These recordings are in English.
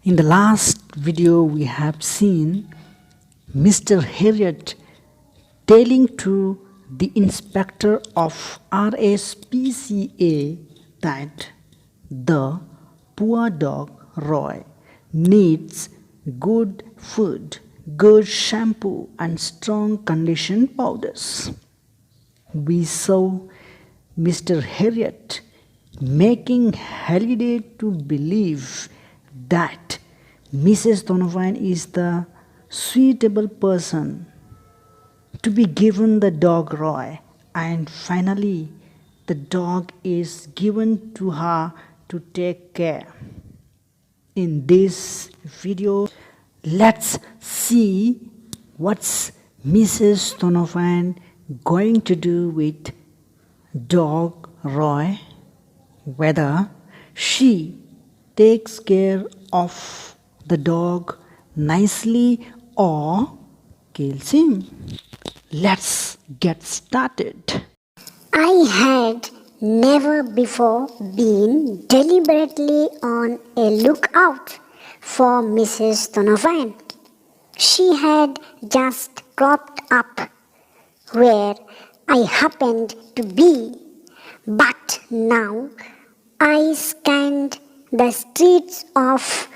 In the last video, we have seen Mr. Harriet telling to the inspector of RSPCA that the poor dog Roy needs good food, good shampoo and strong condition powders. We saw Mr. Harriet making Halliday to believe that Mrs. Donovan is the suitable person to be given the dog Roy, and finally the dog is given to her to take care. In this video, let's see what's Mrs. Donovan going to do with dog Roy, whether she takes care of the dog nicely or kills him. Let's get started. I had never before been deliberately on a lookout for Mrs. Donovan. She had just cropped up where I happened to be, but now I scanned the streets of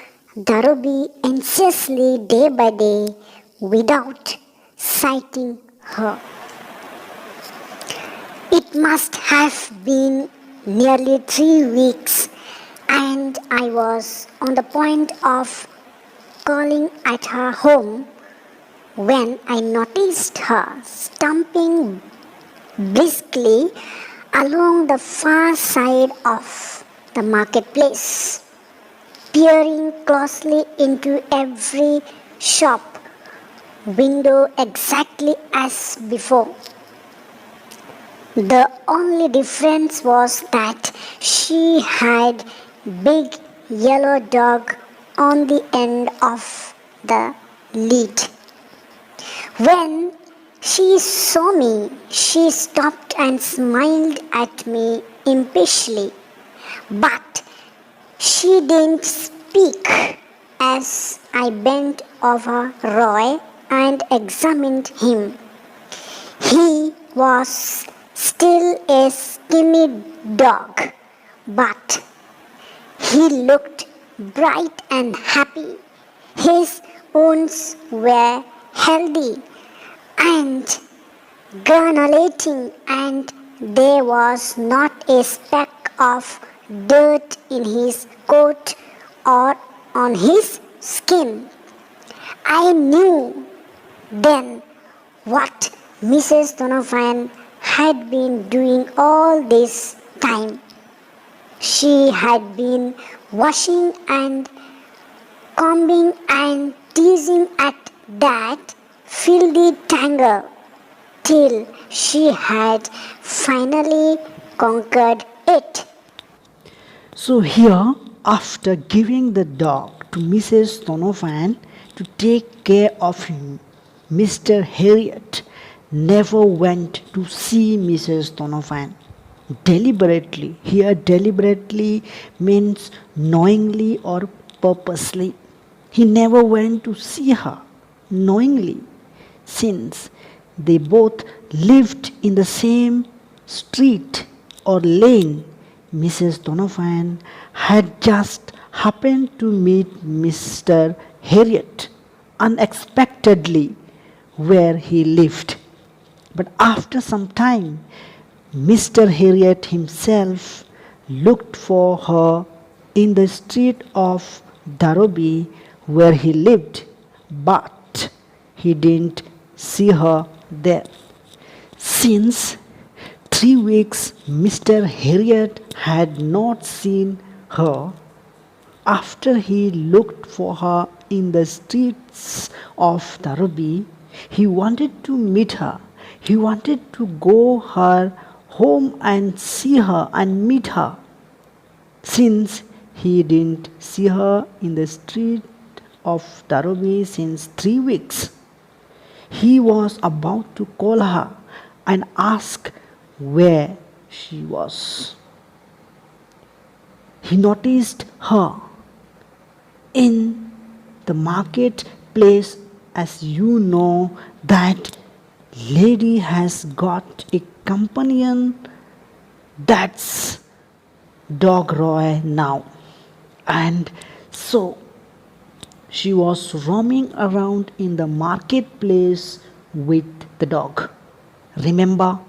Darby anxiously day by day without sighting her. It must have been nearly 3 weeks, and I was on the point of calling at her home when I noticed her stumping briskly along the far side of the marketplace, peering closely into every shop window exactly as before. The only difference was that she had big yellow dog on the end of the lead. When she saw me, she stopped and smiled at me impishly, but she didn't speak as I bent over Roy and examined him. He was still a skinny dog, but he looked bright and happy. His wounds were healthy and granulating, and there was not a speck of dirt in his coat or on his skin. I knew then what Mrs. Donovan had been doing all this time. She had been washing and combing and teasing at that filthy tangle till she had finally conquered it. So here, after giving the dog to Mrs. Donovan to take care of him, Mr. Harriet never went to see Mrs. Donovan deliberately. Here, deliberately means knowingly or purposely. He never went to see her knowingly, since they both lived in the same street or lane. Mrs. Donovan had just happened to meet Mr. Harriet unexpectedly where he lived. But after some time, Mr. Harriet himself looked for her in the street of Darby where he lived, but he didn't see her there. Since 3 weeks Mr. Harriet had not seen her, after he looked for her in the streets of Darby, he wanted to meet her. He wanted to go her home and see her and meet her. Since he didn't see her in the street of Darby since 3 weeks, he was about to call her and ask where she was. He noticed her In the marketplace, as you know, that lady has got a companion, that's dog Roy now. And so she was roaming around in the marketplace with the dog. Remember,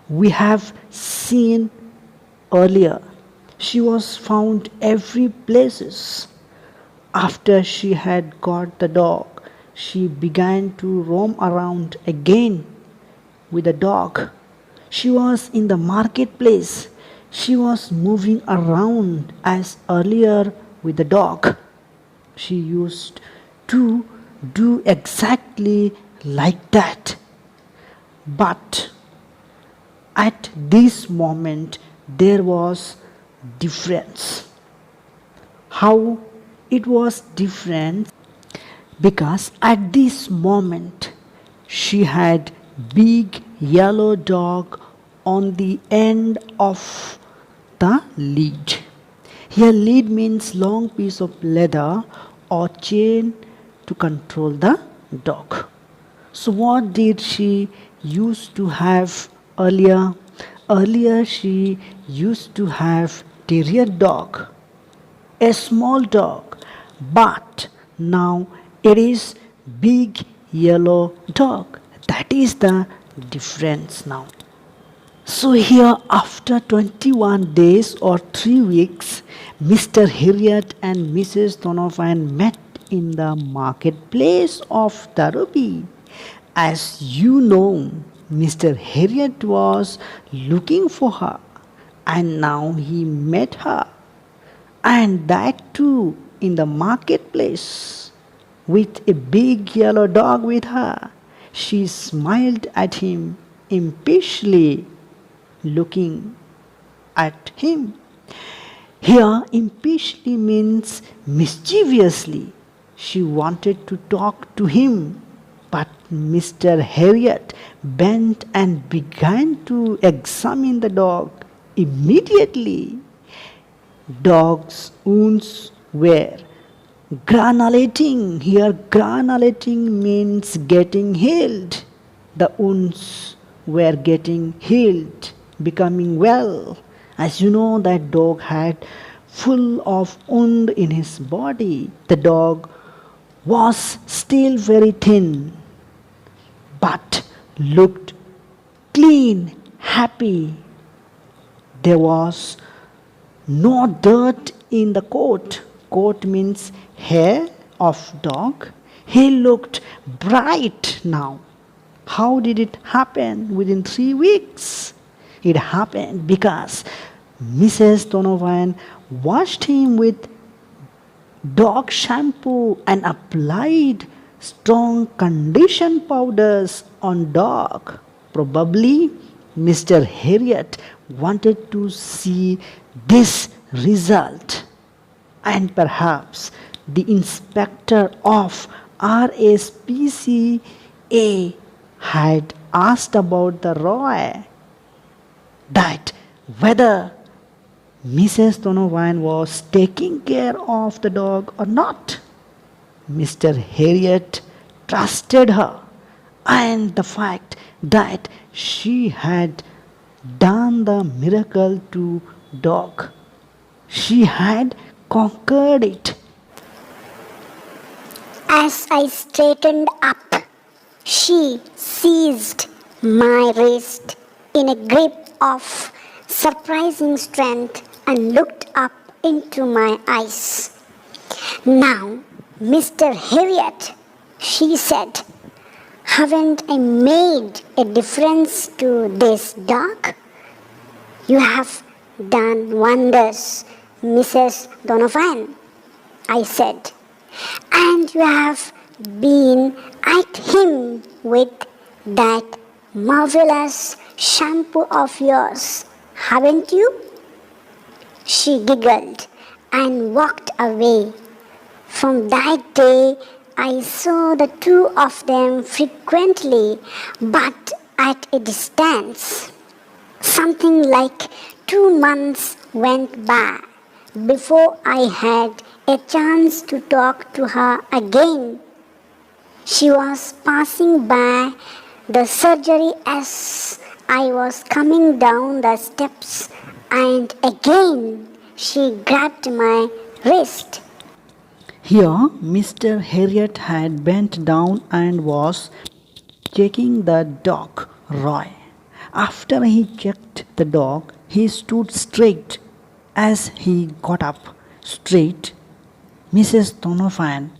we have seen earlier, she was found every places. After she had got the dog, she began to roam around again with the dog. She was in the marketplace. She was moving around as earlier with the dog. She used to do exactly like that. But at this moment there was difference. How it was different? Because at this moment she had big yellow dog on the end of the lead. Here lead means long piece of leather or chain to control the dog. So what did she used to have earlier? Earlier she used to have terrier dog, a small dog, but now it is big yellow dog. That is the difference now. So here after 21 days or 3 weeks, Mr. Harriet and Mrs. Donovan met in the marketplace of Darubi. As you know, Mr. Harriet was looking for her and now he met her, and that too in the marketplace with a big yellow dog with her. She smiled at him impishly, looking at him. Here, impishly means mischievously. She wanted to talk to him, but Mr. Harriet bent and began to examine the dog immediately. Dog's wounds were granulating. Here, granulating means getting healed. The wounds were getting healed, becoming well. As you know, that dog had full of wound in his body. The dog was still very thin, but looked clean, happy. There was no dirt in the coat. Coat means hair of dog. He looked bright now. How did it happen within 3 weeks? It happened because Mrs. Donovan washed him with dog shampoo and applied strong condition powders on dog. Probably Mr. Harriet wanted to see this result, and perhaps the inspector of RSPCA had asked about the Roy, that whether Mrs. Donovan was taking care of the dog or not. Mr. Harriet trusted her, and the fact that she had done the miracle to dog, she had conquered it. As I straightened up, she seized my wrist in a grip of surprising strength and looked up into my eyes. "Now, Mr. Harriet," she said, "haven't I made a difference to this dog?" "You have done wonders, Mrs. Donovan," I said, "and you have been at him with that marvelous shampoo of yours, haven't you?" She giggled and walked away. From that day, I saw the two of them frequently, but at a distance. Something like 2 months went by before I had a chance to talk to her again. She was passing by the surgery as I was coming down the steps, and again she grabbed my wrist. Here, Mr. Harriet had bent down and was checking the dog, Roy. After he checked the dog, he stood straight. As he got up straight, Mrs. Donovan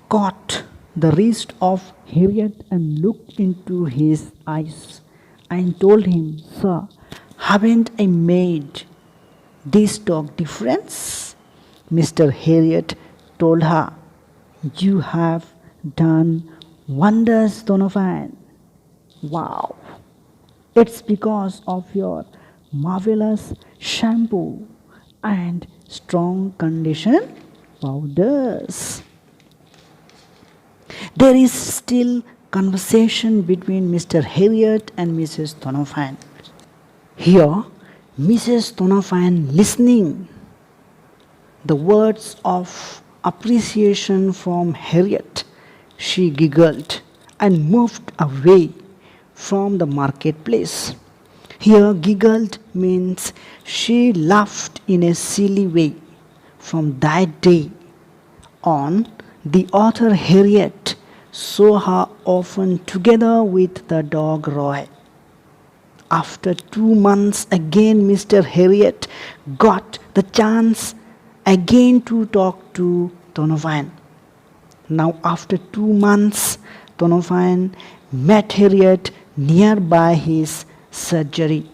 caught the wrist of Harriet and looked into his eyes and told him, "Sir, haven't I made this dog difference?" Mr. Harriet told her, "You have done wonders, Donovan." "Wow, it's because of your marvelous shampoo and strong condition powders." There is still conversation between Mr. Harriet and Mrs. Donovan. Here, Mrs. Donovan listening the words of appreciation from Harriet. She giggled and moved away from the marketplace. Here, giggled means she laughed in a silly way. From that day on, the author Harriet saw her often together with the dog Roy. After 2 months, again Mr. Harriet got the chance again to talk to Donovan. Now, after 2 months, Donovan met Harriet nearby his surgery.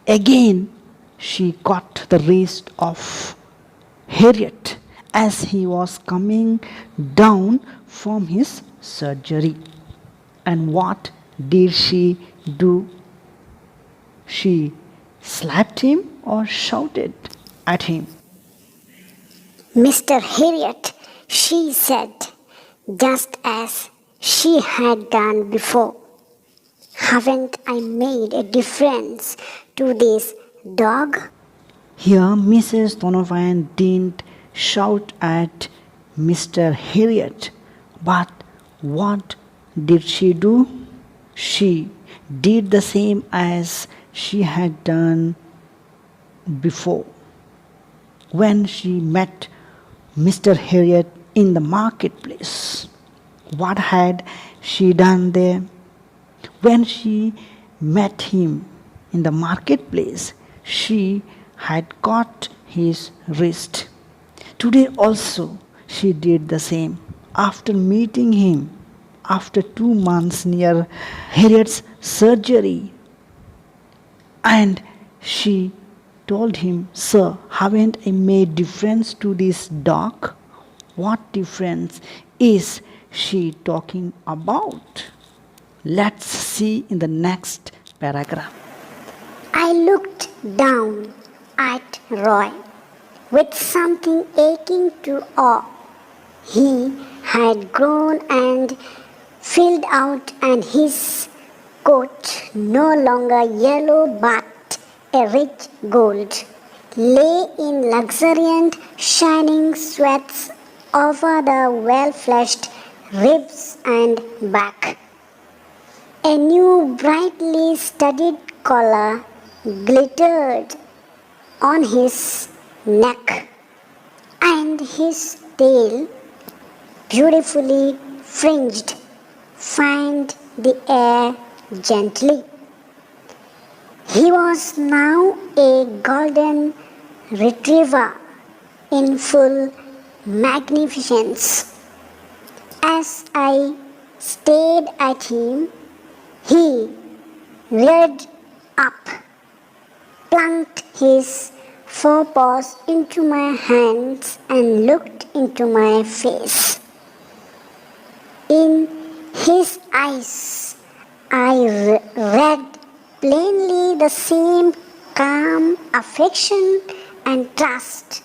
Again, she caught the wrist of Harriet as he was coming down from his surgery. And what did she do? She slapped him or shouted at him. "Mr. Harriet," she said, just as she had done before, "haven't I made a difference to this dog?" Here, Mrs. Donovan didn't shout at Mr. Harriet, but what did she do? She did the same as she had done before. When she met Mr. Harriet in the marketplace, what had she done there? When she met him in the marketplace, she had caught his wrist. Today also she did the same. After meeting him after 2 months near Harriet's surgery, and she told him, "Sir, haven't I made difference to this dog?" What difference is she talking about? Let's see in the next paragraph. I looked down at Roy with something aching to awe. He had grown and filled out, and his coat, no longer yellow but a rich gold, lay in luxuriant shining sweats over the well-fleshed ribs and back. A new brightly studded collar glittered on his neck, and his tail, beautifully fringed, fanned the air gently. He was now a golden retriever in full magnificence. As I stared at him, he reared up, plunked his forepaws into my hands, and looked into my face. In his eyes, I read plainly the same calm affection and trust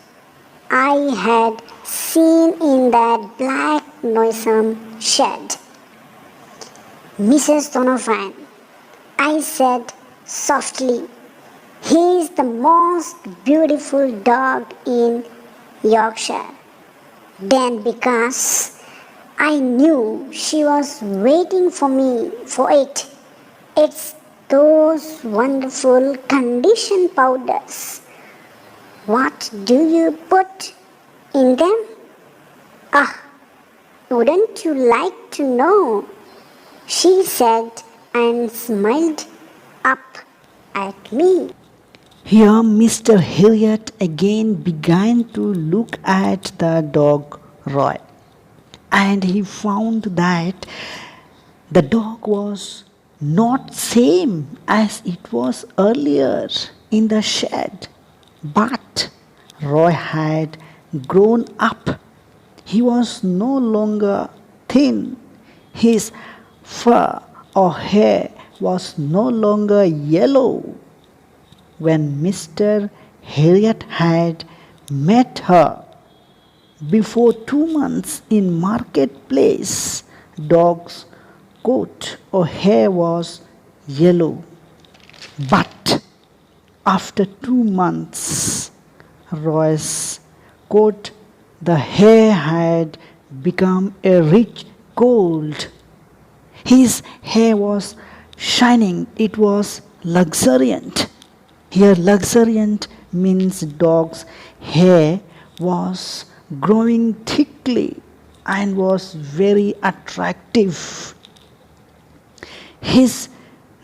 I had seen in that black, noisome shed. "Mrs. Donovan," I said softly, "he is the most beautiful dog in Yorkshire." Then, because I knew she was waiting for me for it, it's those wonderful condition powders. What do you put in them? Ah, wouldn't you like to know? She said and smiled up at me. Here Mr. Harriet again began to look at the dog Roy, and he found that the dog was not same as it was earlier in the shed, but Roy had grown up. He was no longer thin. His fur or hair was no longer yellow. When Mr. Harriet had met her before 2 months in marketplace, dog's coat or hair was yellow. But after 2 months, Roy's coat, the hair had become a rich gold. His hair was shining, it was luxuriant. Here, luxuriant means dog's hair was growing thickly and was very attractive. His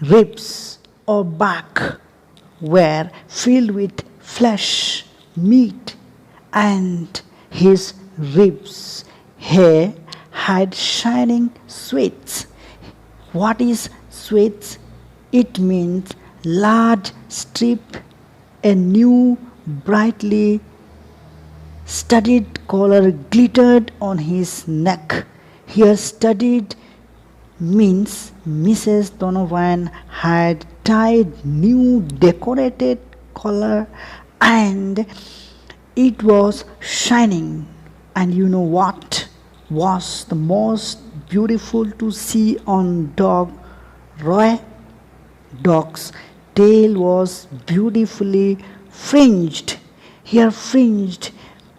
ribs or back were filled with flesh, meat, and his ribs hair had shining sweats. What is sweats? It means large strip, a new brightly studded collar glittered on his neck. Here studded means Mrs. Donovan had tied new decorated collar and it was shining. And you know what was the most beautiful to see on dog Roy? Dog's tail was beautifully fringed. Here fringed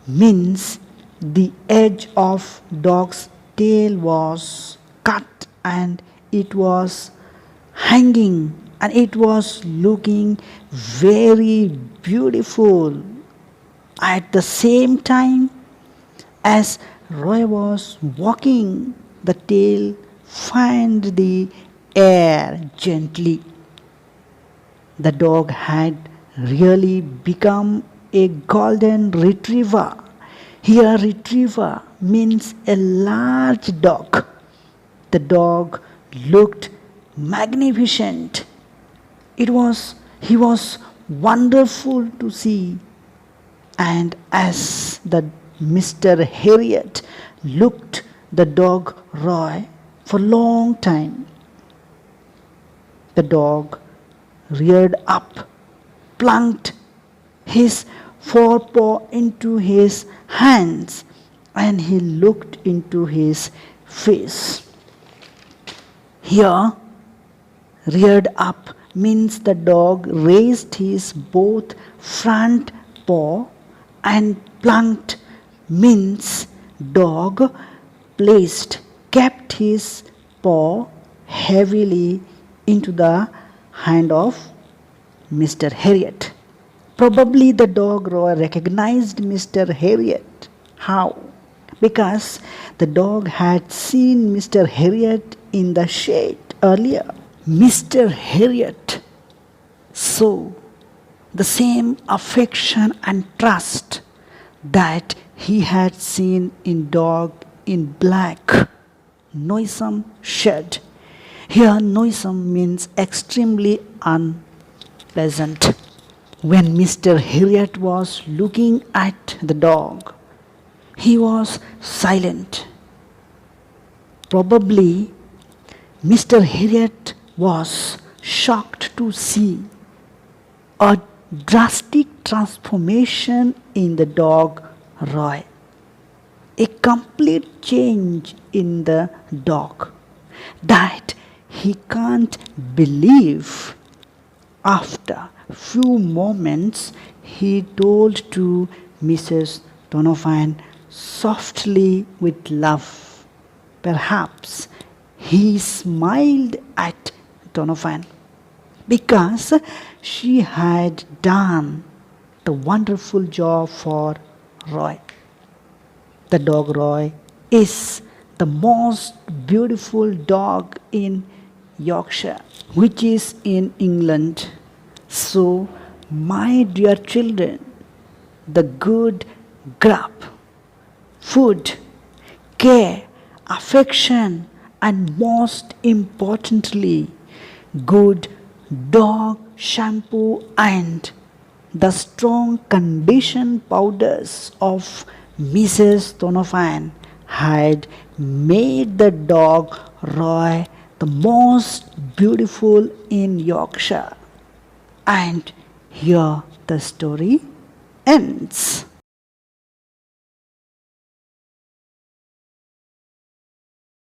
means the edge of dog's tail was cut and it was hanging and it was looking very beautiful. At the same time as Roy was walking, the tail fanned the air gently. The dog had really become a golden retriever. Here retriever means a large dog. The dog looked magnificent. He was wonderful to see. And as the Mr. Harriet looked the dog Roy for a long time, the dog reared up, plunked his forepaw into his hands, and he looked into his face. Here, reared up means the dog raised his both front paw, and plunked means dog kept his paw heavily into the hand of Mr. Harriet. Probably the dog Roy recognized Mr. Harriet. How? Because the dog had seen Mr. Harriet in the shade earlier. Mr. Harriet saw the same affection and trust that he had seen in dog in black, noisome shed. Here noisome means extremely unpleasant. When Mr. Harriet was looking at the dog, he was silent. Probably Mr. Harriet was shocked to see a drastic transformation in the dog Roy. A complete change in the dog that he can't believe. After few moments, he told to Mrs. Donovan, softly with love. Perhaps he smiled at Donovan because she had done the wonderful job for Roy. The dog Roy is the most beautiful dog in Yorkshire, which is in England. So, my dear children, the good grub, food, care, affection, and most importantly, good dog shampoo and the strong condition powders of Mrs. Donovan had made the dog Roy the most beautiful in Yorkshire. And here the story ends.